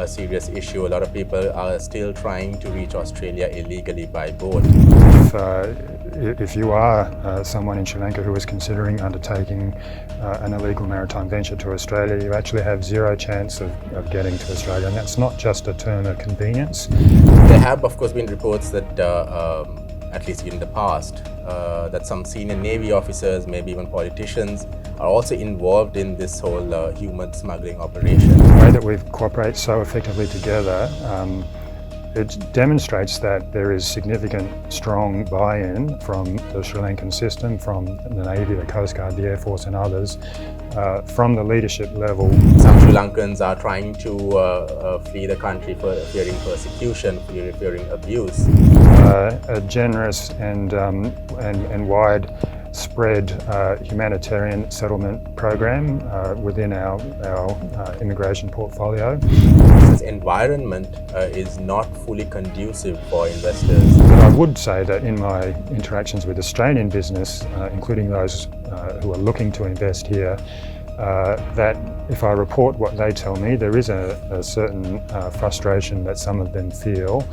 a serious issue. A lot of people are still trying to reach Australia illegally by boat. If you are someone in Sri Lanka who is considering undertaking an illegal maritime venture to Australia, you actually have zero chance of getting to Australia, and that's not just a term of convenience. There have, of course, been reports that, at least in the past, that some senior Navy officers, maybe even politicians, are also involved in this whole human smuggling operation. The way that we cooperate so effectively together, it demonstrates that there is significant, strong buy-in from the Sri Lankan system, from the Navy, the Coast Guard, the Air Force and others, from the leadership level. Some Sri Lankans are trying to flee the country for fearing persecution, fearing abuse. A generous and widespread humanitarian settlement program within our immigration portfolio. This environment is not fully conducive for investors. But I would say that in my interactions with Australian business, including those who are looking to invest here, that if I report what they tell me, there is a certain frustration that some of them feel,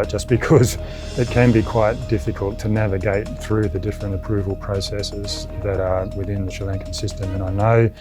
just because it can be quite difficult to navigate through the different approval processes that are within the Sri Lankan system. And I know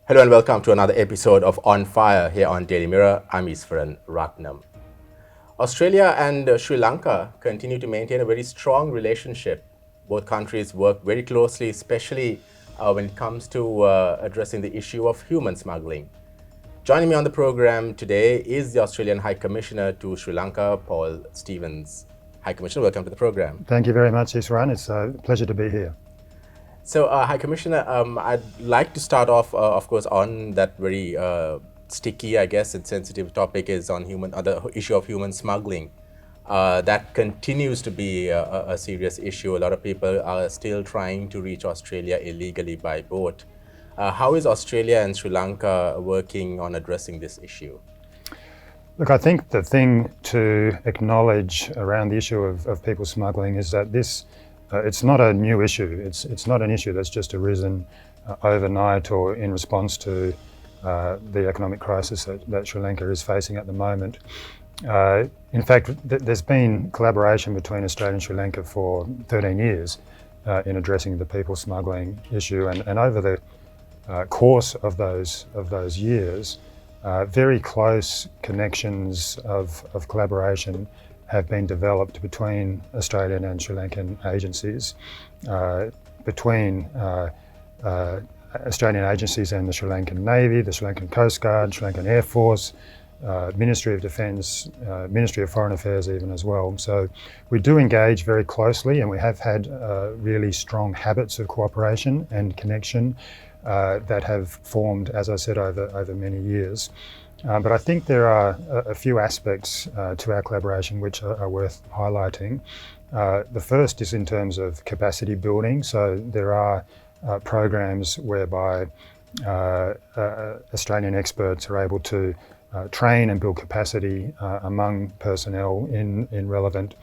Hello and welcome to another episode of On Fire here on Daily Mirror. I'm Easwaran Rutnam. Australia and Sri Lanka continue to maintain a very strong relationship. Both countries work very closely, especially when it comes to addressing the issue of human smuggling. Joining me on the program today is the Australian High Commissioner to Sri Lanka, Paul Stevens. High Commissioner, welcome to the program. Thank you very much, Easwaran. It's a pleasure to be here. So, High Commissioner, I'd like to start off, of course, on that very sticky, I guess, and sensitive topic is on the issue of human smuggling. That continues to be a serious issue. A lot of people are still trying to reach Australia illegally by boat. How is Australia and Sri Lanka working on addressing this issue? Look, I think the thing to acknowledge around the issue of people smuggling is that this it's not a new issue. It's not an issue that's just arisen overnight or in response to the economic crisis that Sri Lanka is facing at the moment. In fact, there's been collaboration between Australia and Sri Lanka for 13 years in addressing the people smuggling issue, and over the course of those years, very close connections of collaboration have been developed between Australian and Sri Lankan agencies, between Australian agencies and the Sri Lankan Navy, the Sri Lankan Coast Guard, Sri Lankan Air Force, Ministry of Defence, Ministry of Foreign Affairs even as well. So we do engage very closely, and we have had really strong habits of cooperation and connection that have formed, as I said, over many years. But I think there are a few aspects to our collaboration which are worth highlighting. The first is in terms of capacity building. So there are programs whereby Australian experts are able to train and build capacity among personnel in relevant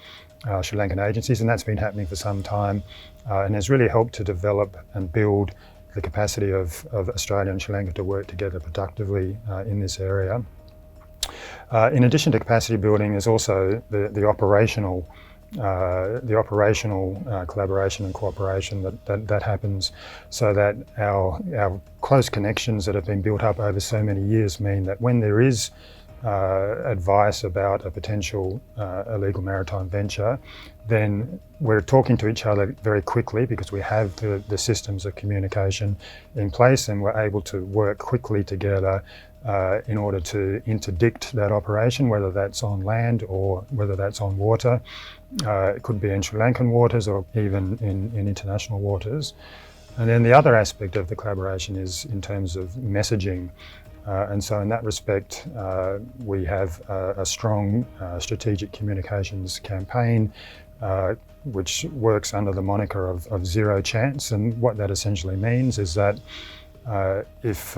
Sri Lankan agencies, and that's been happening for some time and has really helped to develop and build the capacity of Australia and Sri Lanka to work together productively in this area. In addition to capacity building, there's also the operational collaboration and cooperation that happens, so that our close connections that have been built up over so many years mean that when there is advice about a potential illegal maritime venture, then we're talking to each other very quickly because we have the systems of communication in place, and we're able to work quickly together in order to interdict that operation, whether that's on land or whether that's on water. It could be in Sri Lankan waters or even in international waters. And then the other aspect of the collaboration is in terms of messaging. And so in that respect, we have a strong strategic communications campaign which works under the moniker of Zero Chance. And what that essentially means is that if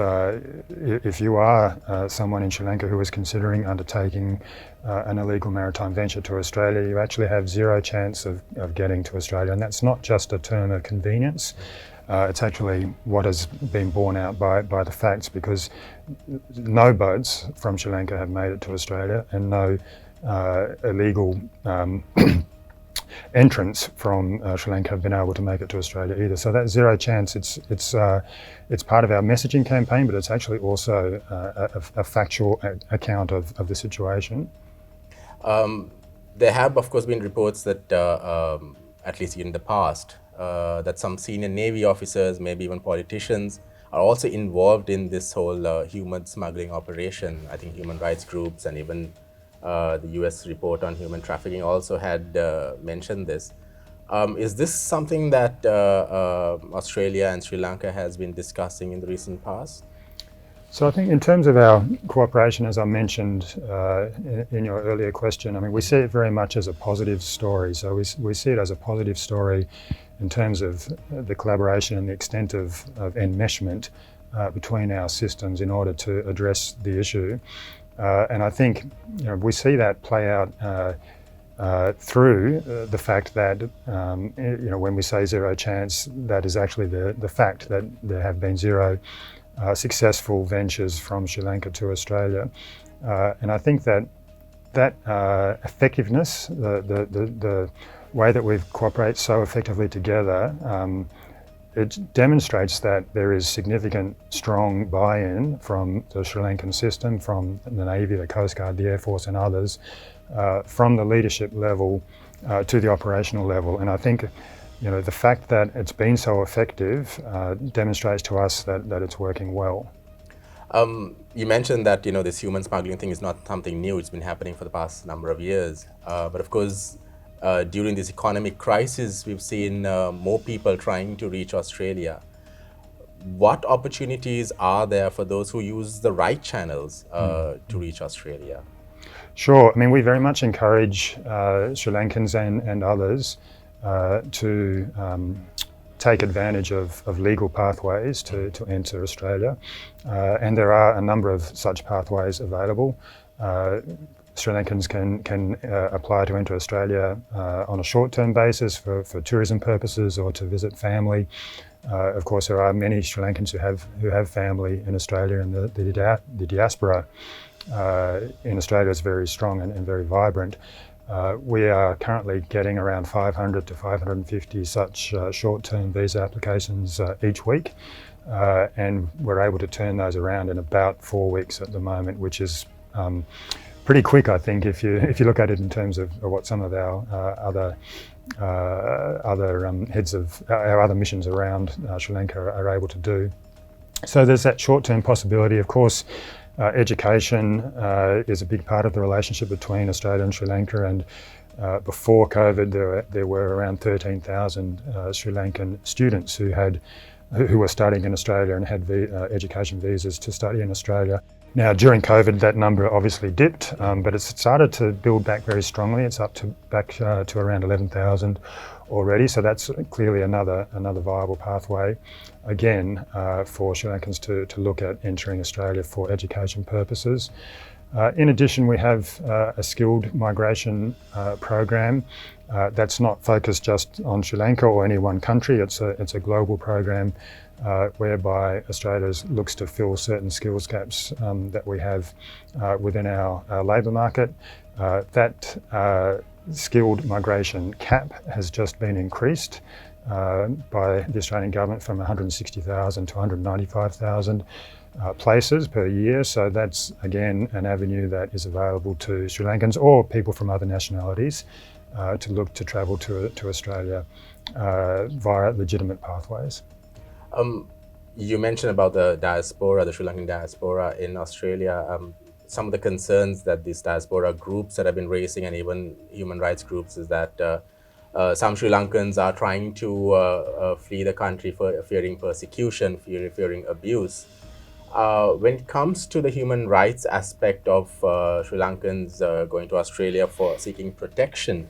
you are someone in Sri Lanka who is considering undertaking an illegal maritime venture to Australia, you actually have zero chance of getting to Australia. And that's not just a term of convenience. It's actually what has been borne out by the facts, because no boats from Sri Lanka have made it to Australia, and no illegal entrants from Sri Lanka have been able to make it to Australia either. So that zero chance, it's part of our messaging campaign, but it's actually also a factual account of the situation. There have, of course, been reports that, at least in the past, that some senior Navy officers, maybe even politicians, are also involved in this whole human smuggling operation. I think human rights groups and even the US report on human trafficking also had mentioned this. Is this something that Australia and Sri Lanka has been discussing in the recent past? So I think in terms of our cooperation, as I mentioned in your earlier question, I mean, we see it very much as a positive story. So we see it as a positive story in terms of the collaboration and the extent of enmeshment between our systems in order to address the issue. And I think we see that play out through the fact that when we say zero chance, that is actually the fact that there have been zero successful ventures from Sri Lanka to Australia. And I think that effectiveness, the way that we cooperate so effectively together, it demonstrates that there is significant, strong buy-in from the Sri Lankan system, from the Navy, the Coast Guard, the Air Force and others, from the leadership level to the operational level. And I think the fact that it's been so effective demonstrates to us that it's working well. You mentioned that this human smuggling thing is not something new. It's been happening for the past number of years. But of course, during this economic crisis, we've seen more people trying to reach Australia. What opportunities are there for those who use the right channels to reach Australia? Sure. I mean, we very much encourage Sri Lankans and others to take advantage of legal pathways to enter Australia. And there are a number of such pathways available. Sri Lankans can apply to enter Australia on a short-term basis for tourism purposes or to visit family. Of course, there are many Sri Lankans who have family in Australia, and the diaspora in Australia is very strong and very vibrant. We are currently getting around 500 to 550 such short-term visa applications each week, and we're able to turn those around in about 4 weeks at the moment, which is pretty quick, I think, if you look at it in terms of what some of our heads of our other missions around Sri Lanka are able to do. So there's that short-term possibility. Of course, education is a big part of the relationship between Australia and Sri Lanka, and before COVID there were around 13,000 Sri Lankan students who were studying in Australia and had education visas to study in Australia. Now, during COVID, that number obviously dipped, but it's started to build back very strongly. It's back to around 11,000 already, so that's clearly another viable pathway, again, for Sri Lankans to look at entering Australia for education purposes. In addition, we have a skilled migration program that's not focused just on Sri Lanka or any one country. It's a global program whereby Australia looks to fill certain skills gaps that we have within our labour market. That skilled migration cap has just been increased by the Australian government from 160,000 to 195,000 places per year. So that's, again, an avenue that is available to Sri Lankans or people from other nationalities to look to travel to Australia via legitimate pathways. You mentioned about the diaspora, the Sri Lankan diaspora in Australia. Some of the concerns that these diaspora groups that have been raising, and even human rights groups, is that Some Sri Lankans are trying to flee the country for fearing persecution, fearing abuse. When it comes to the human rights aspect of Sri Lankans going to Australia for seeking protection,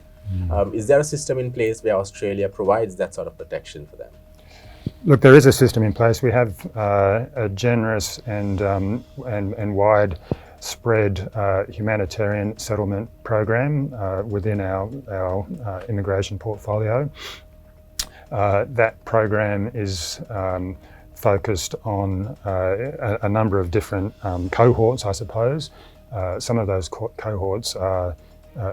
is there a system in place where Australia provides that sort of protection for them? Look, there is a system in place. We have a generous and widespread humanitarian settlement program within our immigration portfolio. That program is focused on a number of different cohorts, I suppose. Some of those cohorts are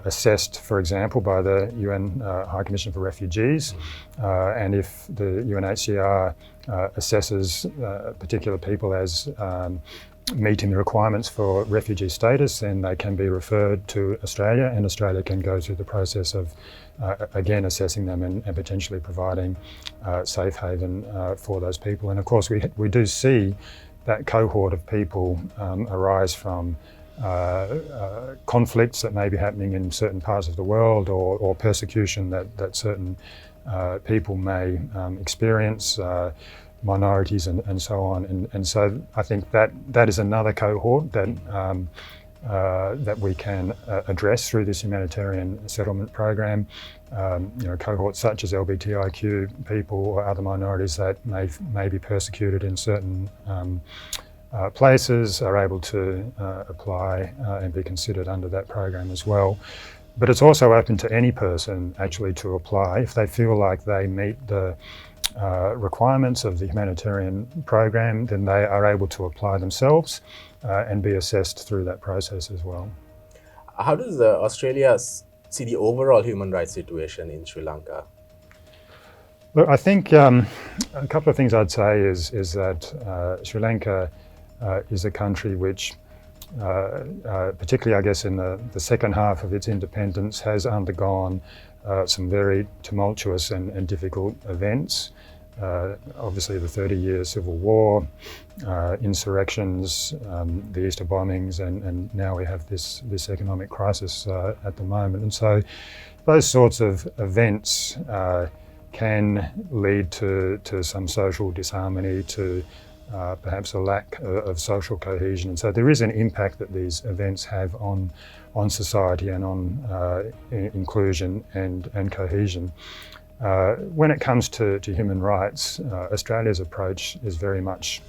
assessed, for example, by the UN High Commission for Refugees, and if the UNHCR assesses particular people as meeting the requirements for refugee status, then they can be referred to Australia, and Australia can go through the process of again assessing them and potentially providing safe haven for those people. And of course we do see that cohort of people arise from conflicts that may be happening in certain parts of the world, or persecution that certain people may experience, minorities and so on. And so I think that is another cohort that we can address through this humanitarian settlement program. Cohorts such as LGBTIQ people or other minorities that may be persecuted in certain places are able to apply and be considered under that program as well. But it's also open to any person actually to apply if they feel like they meet the requirements of the humanitarian program. Then they are able to apply themselves and be assessed through that process as well. How does Australia see the overall human rights situation in Sri Lanka? Look, I think a couple of things I'd say is that Sri Lanka is a country which, particularly I guess in the second half of its independence, has undergone some very tumultuous and difficult events. Obviously the 30-year civil war, insurrections, the Easter bombings, and now we have this economic crisis at the moment. And so those sorts of events can lead to some social disharmony, to perhaps a lack of social cohesion. And so there is an impact that these events have on society and on inclusion and cohesion. When it comes to human rights, Australia's approach is very much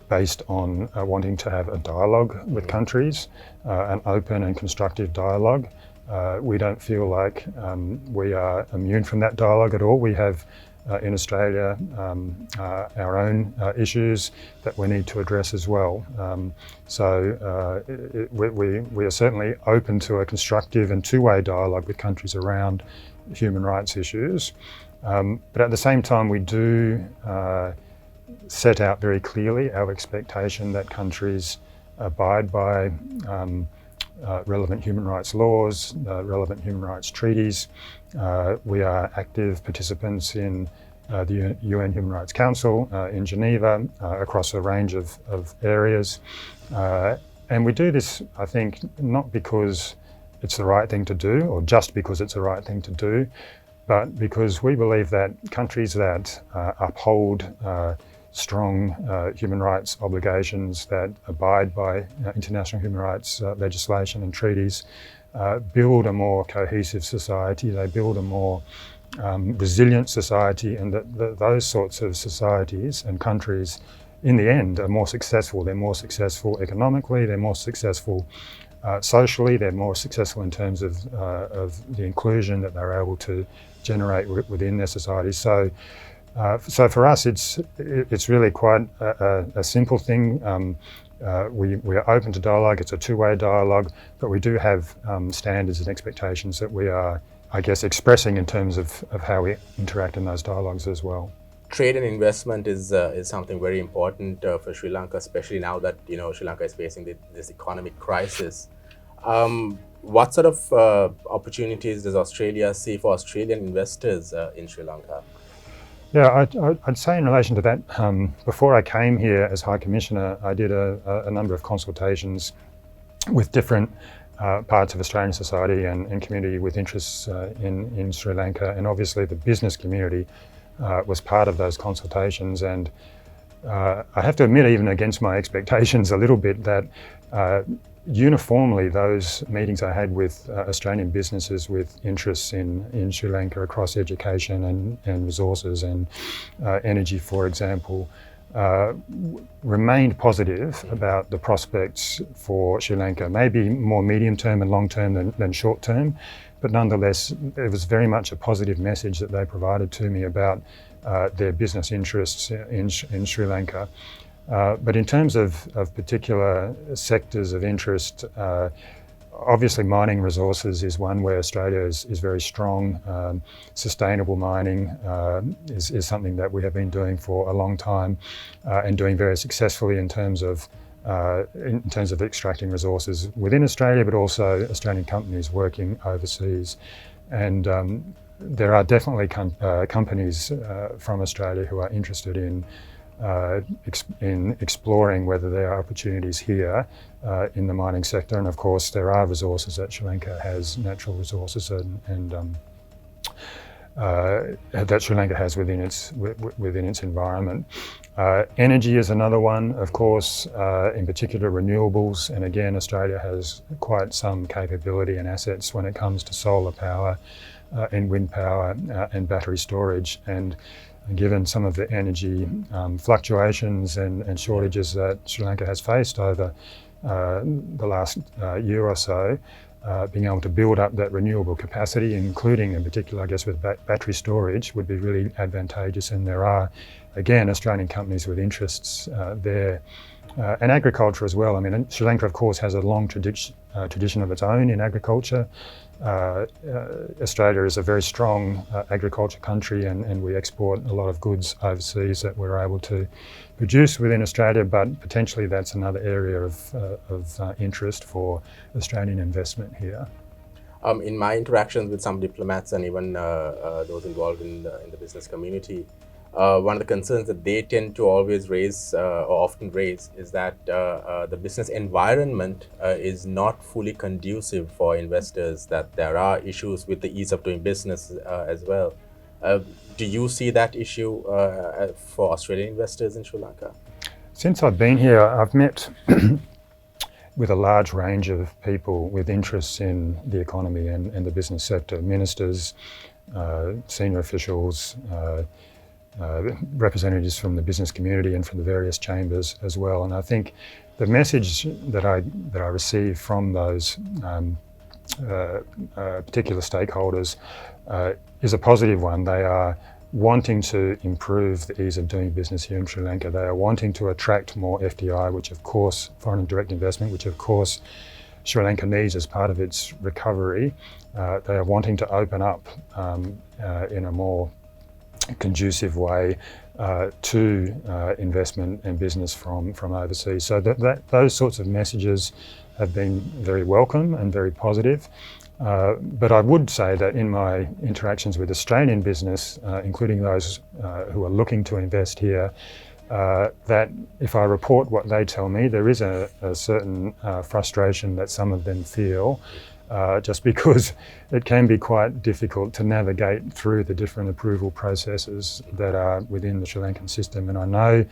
based on wanting to have a dialogue with countries, an open and constructive dialogue. We don't feel like we are immune from that dialogue at all. We have in Australia our own issues that we need to address as well. We are certainly open to a constructive and two-way dialogue with countries around human rights issues. But at the same time, we do set out very clearly our expectation that countries abide by relevant human rights laws, relevant human rights treaties. We are active participants in the UN Human Rights Council in Geneva across a range of areas. And we do this, I think, not because it's the right thing to do, or just because it's the right thing to do, but because we believe that countries that uphold strong human rights obligations, that abide by international human rights legislation and treaties, build a more cohesive society, they build a more resilient society, and that those sorts of societies and countries in the end are more successful. They're more successful economically, they're more successful socially, they're more successful in terms of the inclusion that they're able to generate within their societies. So for us, it's really quite a simple thing. We are open to dialogue. It's a two-way dialogue, but we do have standards and expectations that we are, I guess, expressing in terms of how we interact in those dialogues as well. Trade and investment is something very important for Sri Lanka, especially now that Sri Lanka is facing this economic crisis. What sort of opportunities does Australia see for Australian investors in Sri Lanka? Yeah, I'd say in relation to that, before I came here as High Commissioner, I did a number of consultations with different parts of Australian society and community with interests in Sri Lanka, and obviously the business community was part of those consultations. And I have to admit, even against my expectations a little bit, that uniformly those meetings I had with Australian businesses with interests in Sri Lanka across education and resources and energy, for example, remained positive about the prospects for Sri Lanka, maybe more medium term and long term than short term, but nonetheless it was very much a positive message that they provided to me about their business interests in Sri Lanka. But in terms of particular sectors of interest, obviously mining resources is one where Australia is very strong. Sustainable mining is something that we have been doing for a long time and doing very successfully in terms of extracting resources within Australia, but also Australian companies working overseas. And there are definitely companies from Australia who are interested in exploring whether there are opportunities here in the mining sector. And of course there are resources that Sri Lanka has, natural resources and that Sri Lanka has within its environment. Energy is another one, of course, in particular renewables, and again Australia has quite some capability and assets when it comes to solar power and wind power and battery storage. And given some of the energy fluctuations and shortages that Sri Lanka has faced over the last year or so, being able to build up that renewable capacity, including in particular, I guess, with battery storage, would be really advantageous. And there are, again, Australian companies with interests there. And agriculture as well. I mean, Sri Lanka, of course, has a long tradition of its own in agriculture. Australia is a very strong agriculture country, and we export a lot of goods overseas that we're able to produce within Australia, but potentially that's another area of interest for Australian investment here. In my interactions with some diplomats and even those involved in the business community, one of the concerns that they tend to always raise or often raise is that the business environment is not fully conducive for investors, that there are issues with the ease of doing business as well. Do you see that issue for Australian investors in Sri Lanka? Since I've been here, I've met with a large range of people with interests in the economy and the business sector, ministers, senior officials, representatives from the business community and from the various chambers as well. And I think the message that I receive from those particular stakeholders is a positive one. They are wanting to improve the ease of doing business here in Sri Lanka. They are wanting to attract more FDI, which of course, foreign direct investment, which of course Sri Lanka needs as part of its recovery. They are wanting to open up in a more conducive way to investment and business from overseas. So those sorts of messages have been very welcome and very positive. But I would say that in my interactions with Australian business, including those who are looking to invest here, that if I report what they tell me, there is a certain frustration that some of them feel, just because it can be quite difficult to navigate through the different approval processes that are within the Sri Lankan system. And I know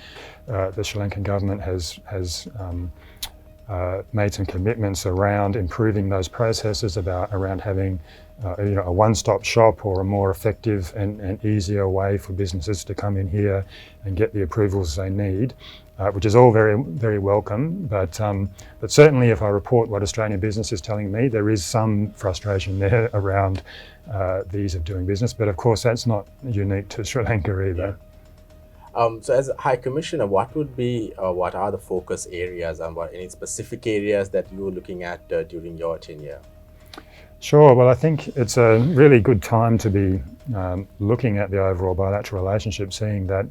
the Sri Lankan government has made some commitments around improving those processes, around having a one-stop shop or a more effective and easier way for businesses to come in here and get the approvals they need, which is all very, very welcome. But certainly if I report what Australian business is telling me, there is some frustration there around the ease of doing business. But of course, that's not unique to Sri Lanka either. Yeah. So as High Commissioner, what are the focus areas and any specific areas that you're looking at during your tenure? Sure. Well, I think it's a really good time to be looking at the overall bilateral relationship, seeing that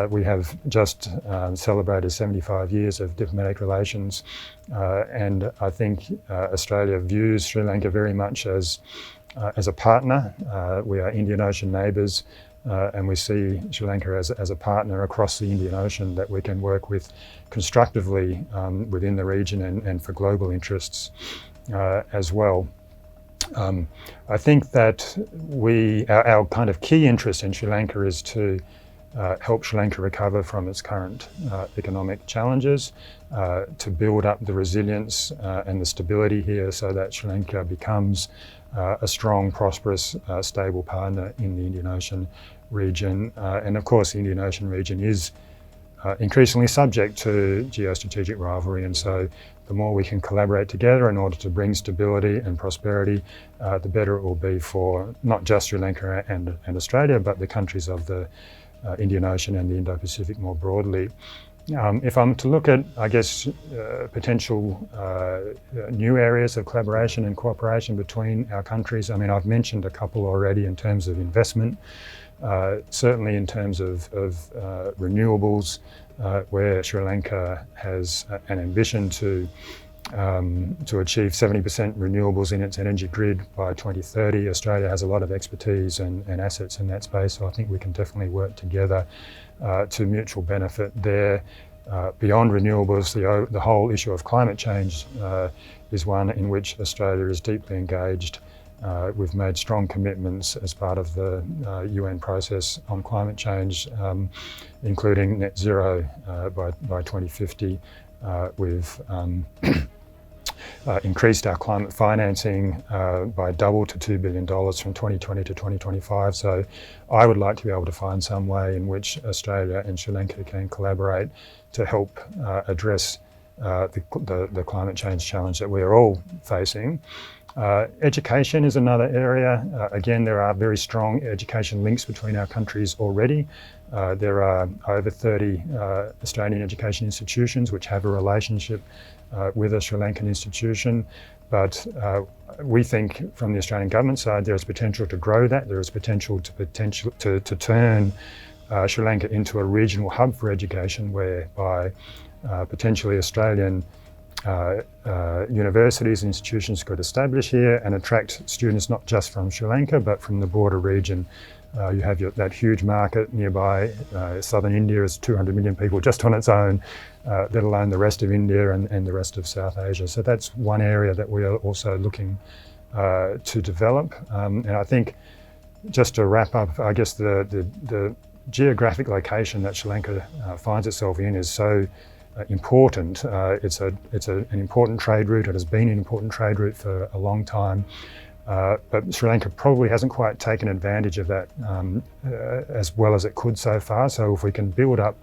we have just celebrated 75 years of diplomatic relations, and I think Australia views Sri Lanka very much as a partner. We are Indian Ocean neighbours, and we see Sri Lanka as a partner across the Indian Ocean that we can work with constructively within the region and for global interests. as well. I think that our kind of key interest in Sri Lanka is to help Sri Lanka recover from its current economic challenges, to build up the resilience and the stability here so that Sri Lanka becomes a strong, prosperous, stable partner in the Indian Ocean region. And of course, the Indian Ocean region is increasingly subject to geostrategic rivalry, and so the more we can collaborate together in order to bring stability and prosperity, the better it will be for not just Sri Lanka and Australia, but the countries of the Indian Ocean and the Indo-Pacific more broadly. If I'm to look at, I guess, potential new areas of collaboration and cooperation between our countries, I mean, I've mentioned a couple already in terms of investment, certainly in terms of renewables, where Sri Lanka has an ambition to achieve 70% renewables in its energy grid by 2030. Australia has a lot of expertise and assets in that space, so I think we can definitely work together to mutual benefit there. Beyond renewables, the whole issue of climate change is one in which Australia is deeply engaged. We've made strong commitments as part of the UN process on climate change, including net zero by 2050. We've increased our climate financing by double to $2 billion from 2020 to 2025. So I would like to be able to find some way in which Australia and Sri Lanka can collaborate to help address the climate change challenge that we are all facing. Education is another area. Again, there are very strong education links between our countries already. There are over 30 Australian education institutions which have a relationship with a Sri Lankan institution, but we think from the Australian government side there is potential to grow that. There is potential to turn Sri Lanka into a regional hub for education, whereby potentially Australian universities and institutions could establish here and attract students not just from Sri Lanka but from the border region. You have that huge market nearby. Southern India is 200 million people just on its own, let alone the rest of India and the rest of South Asia. So that's one area that we are also looking to develop. And I think, just to wrap up, I guess the geographic location that Sri Lanka finds itself in is so important. It's an important trade route. It has been an important trade route for a long time. But Sri Lanka probably hasn't quite taken advantage of that as well as it could so far. So if we can build up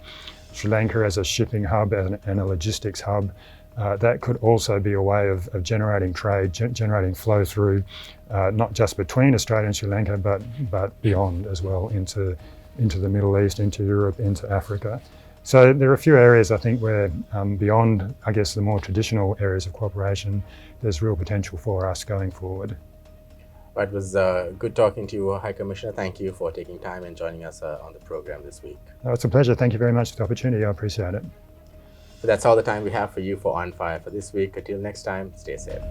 Sri Lanka as a shipping hub and a logistics hub, that could also be a way of generating trade, generating flow through, not just between Australia and Sri Lanka, but beyond as well, into the Middle East, into Europe, into Africa. So there are a few areas, I think, where beyond, I guess, the more traditional areas of cooperation, there's real potential for us going forward. It was good talking to you, High Commissioner. Thank you for taking time and joining us on the program this week. Oh, it's a pleasure. Thank you very much for the opportunity. I appreciate it. So that's all the time we have for you for On Fire for this week. Until next time, stay safe.